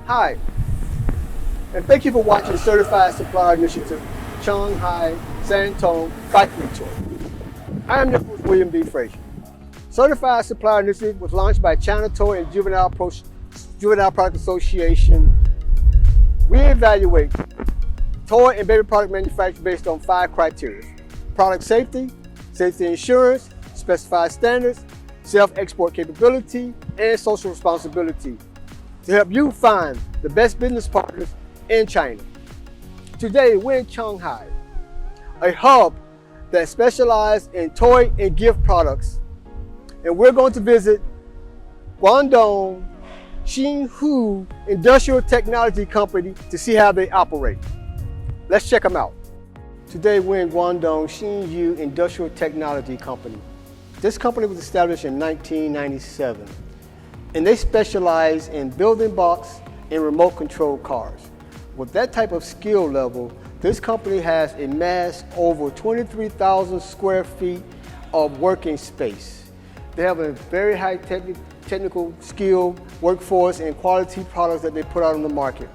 Hi, and thank you for watching Certified Supplier Initiative, Shanghai, Shantou Factory Tour. I am your host, William B. Frazier. Certified Supplier Initiative was launched by Shantou and Juvenile Product Association. We evaluate toy and baby product manufacturing based on 5 criteria: product safety, safety insurance, specified standards, self-export capability, and social responsibility to help you find the best business partners in China. Today, we're in Shanghai, a hub that specializes in toy and gift products, and we're going to visit Guangdong Xinhu Industrial Technology Company to see how they operate. Let's check them out. Today, we're in Guangdong Xinhu Industrial Technology Company. This company was established in 1997, and they specialize in building blocks and remote control cars. With that type of skill level, this company has amassed over 23,000 square feet of working space. They have a very high technical skill workforce and quality products that they put out on the market.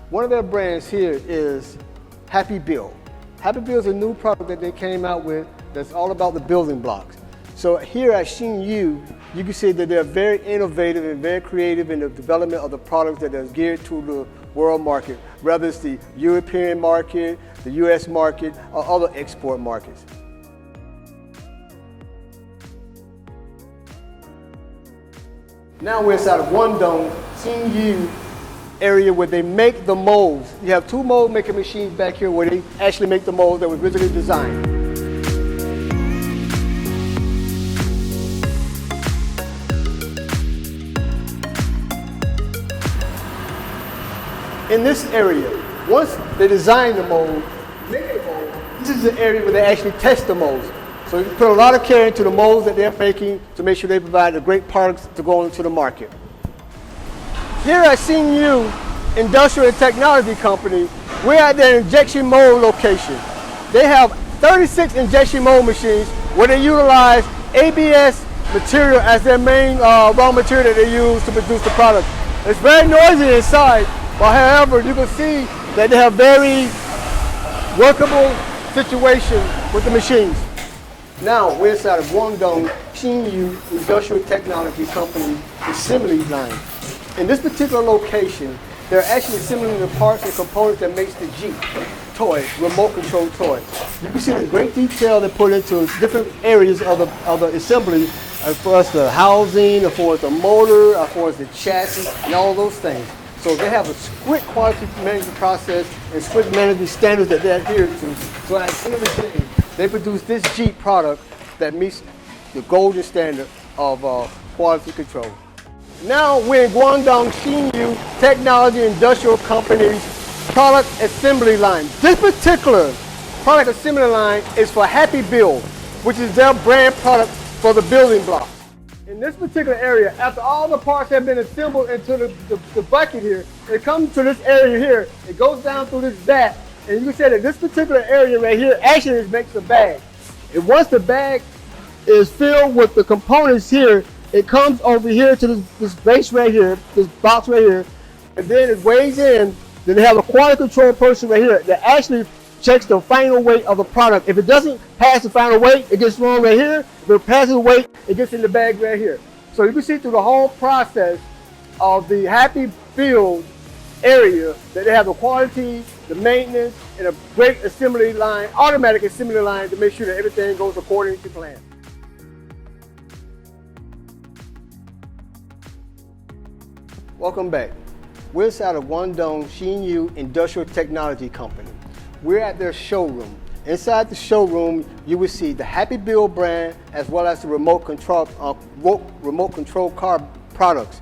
One of their brands here is Happy Build. Happy Build is a new product that they came out with that's all about the building blocks. So here at Xinhu, you can see that they're very innovative and very creative in the development of the products that are geared to the world market, whether it's the European market, the US market, or other export markets. Now we're inside of Guangdong Xinhu area where they make the molds. You have 2 mold making machines back here where they actually make the molds that were originally designed. In this area, once they design the mold, make the mold, this is the area where they actually test the molds. So you put a lot of care into the molds that they're making to make sure they provide the great products to go into the market. Here at Xinhu Industrial and Technology Company, we're at their injection mold location. They have 36 injection mold machines where they utilize ABS material as their main raw material that they use to produce the product. It's very noisy inside, but however, you can see that they have very workable situation with the machines. Now we're inside of Guangdong Xinhu Industrial Technology Company assembly line. In this particular location, they're actually assembling the parts and components that makes the Jeep toy, remote control toy. You can see the great detail they put into different areas of the assembly, as far as the housing, as far as the motor, as far as the chassis, and all those things. So they have a strict quality management process and strict management standards that they adhere to. So at the end of the day, they produce this Jeep product that meets the golden standard of quality control. Now we're in Guangdong Xinhu Technology Industrial Company's product assembly line. This particular product assembly line is for Happy Build, which is their brand product for the building blocks. In this particular area, after all the parts have been assembled into the bucket here, it comes to this area here, it goes down through this vat, and you can say that this particular area right here actually makes a bag. And once the bag is filled with the components here, it comes over here to this base right here, this box right here, and then it weighs in. Then they have a quality control person right here that actually checks the final weight of the product. If it doesn't pass the final weight, it gets thrown right here. If it passes the weight, it gets in the bag right here. So you can see through the whole process of the Happy Build area that they have the quality, the maintenance, and a great assembly line, automatic assembly line to make sure that everything goes according to plan. Welcome back. We're inside of Guangdong Xinhu Industrial Technology Company. We're at their showroom. Inside the showroom, you will see the Happy Build brand as well as the remote control car products.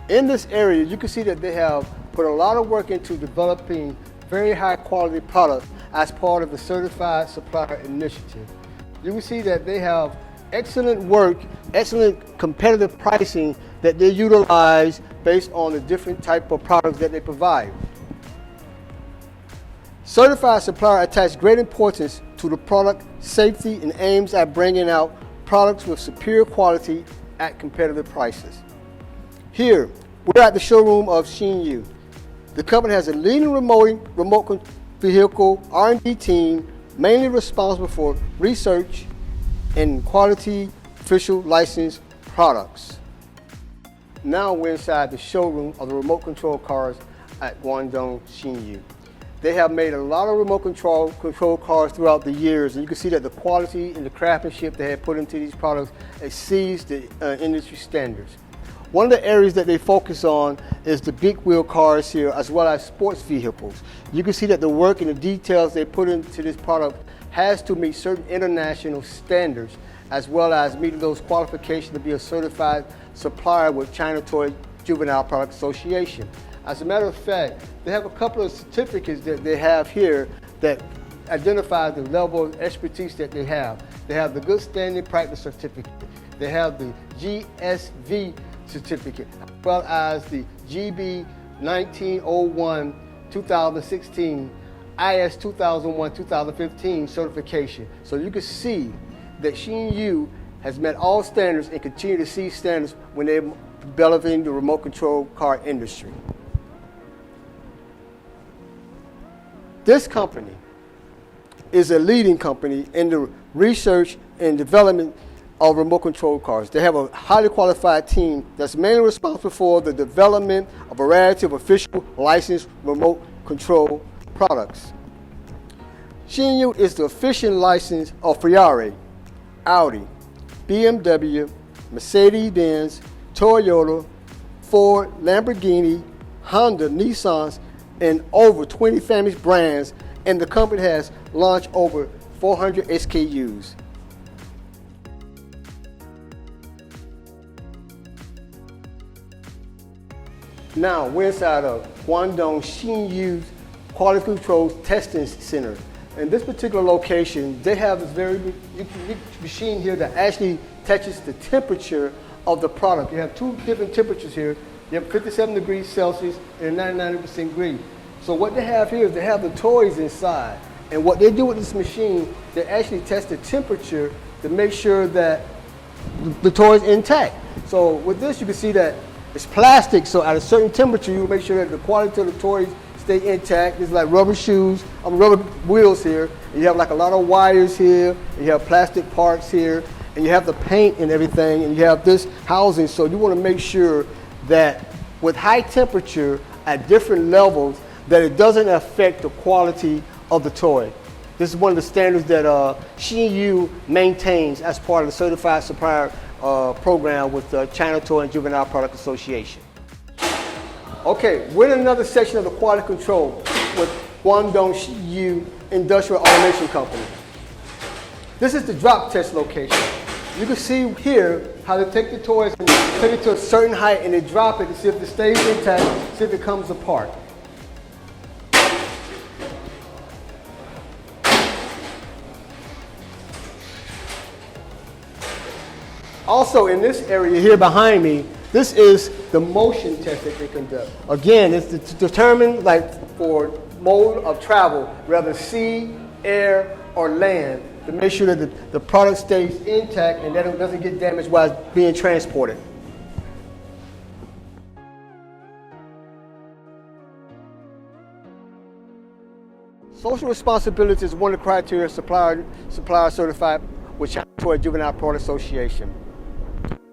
In this area, you can see that they have put a lot of work into developing very high quality products as part of the Certified Supplier Initiative. You can see that they have excellent work, excellent competitive pricing that they utilize based on the different type of products that they provide. Certified Supplier attaches great importance to the product safety and aims at bringing out products with superior quality at competitive prices. Here, We're at the showroom of Shantou. The company has a leading remote vehicle R&D team, mainly responsible for research and quality official licensed products. Now we're inside the showroom of the remote control cars at Guangdong Shantou. They have made a lot of remote control cars throughout the years, and you can see that the quality and the craftsmanship they have put into these products exceeds the industry standards. One of the areas that they focus on is the big wheel cars here, as well as sports vehicles. You can see that the work and the details they put into this product has to meet certain international standards, as well as meeting those qualifications to be a certified supplier with China Toy Juvenile Product Association. As a matter of fact, they have a couple of certificates that they have here that identify the level of expertise that they have. They have the Good Standing Practice Certificate. They have the GSV certificate, as well as the GB 1901 2016 IS 2001-2015 certification. So you can see that Shantou has met all standards and continue to see standards when they're developing the remote control car industry. This company is a leading company in the research and development of remote control cars. They have a highly qualified team that's mainly responsible for the development of a variety of official licensed remote control products. Shantou is the official license of Ferrari, Audi, BMW, Mercedes-Benz, Toyota, Ford, Lamborghini, Honda, Nissan, and over 20 famous brands, and the company has launched over 400 SKUs. Now we're inside of Guangdong Shantou's Quality Control Testing Center. In this particular location, they have this very unique machine here that actually touches the temperature of the product. You have two different temperatures here. You have 57 degrees Celsius and 99% degree. So what they have here is they have the toys inside. And what they do with this machine, they actually test the temperature to make sure that the toy is intact. So with this, you can see that it's plastic, so at a certain temperature, you make sure that the quality of the toys stay intact. It's like rubber rubber wheels here. And you have like a lot of wires here, and you have plastic parts here, and you have the paint and everything, and you have this housing. So you want to make sure that with high temperature at different levels, that it doesn't affect the quality of the toy. This is one of the standards that Shantou maintains as part of the Certified Supplier program with the China Toy and Juvenile Product Association. Okay, we're in another section of the quality control with Guangdong Shantou Industrial Automation Company. This is the drop test location. You can see here how they take the toys and take it to a certain height and they drop it to see if it stays intact, see if it comes apart. Also in this area here behind me, this is the motion test that they conduct. Again, it's to determine for mode of travel, whether sea, air, or land, to make sure that the product stays intact and that it doesn't get damaged while it's being transported. Social responsibility is one of the criteria supplier certified with China Toy Juvenile Product Association.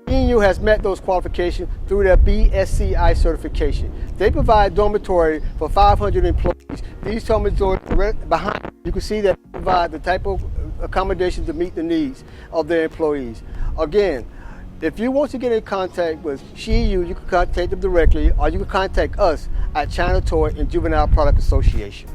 Shantou has met those qualifications through their BSCI certification. They provide dormitory for 500 employees. These dormitories behind you can see that they provide the type of accommodations to meet the needs of their employees. Again, if you want to get in contact with Shantou, you can contact them directly, or you can contact us at China Toy and Juvenile Product Association.